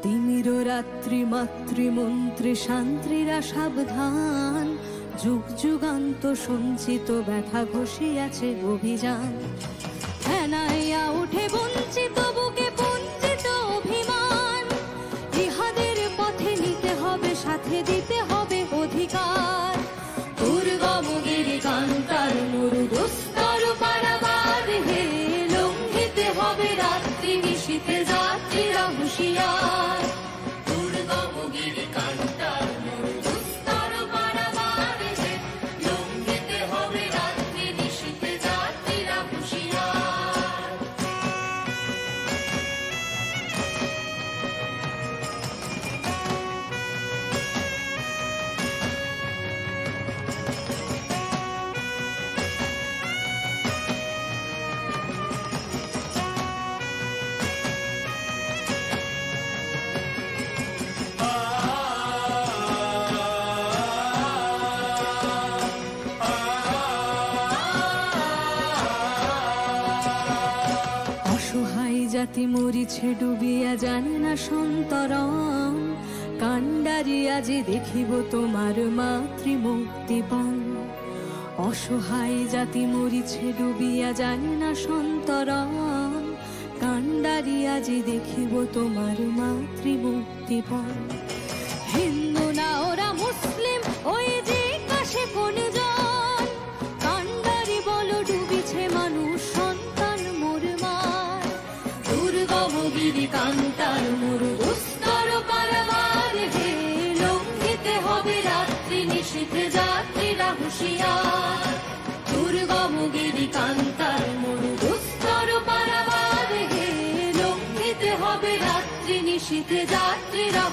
তিমির রাত্রি মাতৃমন্ত্রী শান্ত্রীরা সাবধান, যুগ যুগান্ত সঞ্চিত ব্যথা ঘষিয়াছে অভিযান। হেনাইয়া উঠে বঞ্চিত বুকে পুঞ্জিত অভিমান, ইহাদের পথে নিতে হবে সাথে দিতে হবে অধিকার। দুর্গমগিরি কান্তার মরু দুস্তর পারাবার হে, লঙ্ঘিতে হবে রাত্রি নিশীথে যাত্রীরা হুঁশিয়ার। দুর্গমগিরি কান্তার মরু দুস্তর পারাবার হে, লঙ্ঘিতে হবে রাত্রি নিশীথে যাত্রীরা হুঁশিয়ার। অসহায় জাতি মরিছে ডুবিয়া, জানে না সন্তরণ। কান্ডারি আজি দেখিব তোমার মাতৃমুক্তিপণ। অসহায় জাতি মরিছে ডুবিয়া, জানে না সন্তরণ। কান্ডারি আজি দেখিব তোমার মাতৃমুক্তিপণ। হিন্দু না ওরা মুসলিম, ওই যে কাশে কোনজন। কান্ডারি বলো ডুবিছে মানুষ সন্তান মোর মার। দুর্গমগিরি কান্তার মরু দুস্তর পারাবার হে, লঙ্ঘিতে হবে রাত্রি নিশীথে যাত্রীরা হুঁশিয়ার। দুর্গমগিরি কান্তার মরু দুস্তর পারাবার হে, লঙ্ঘিতে হবে রাত্রি নিশীথে যাত্রীরা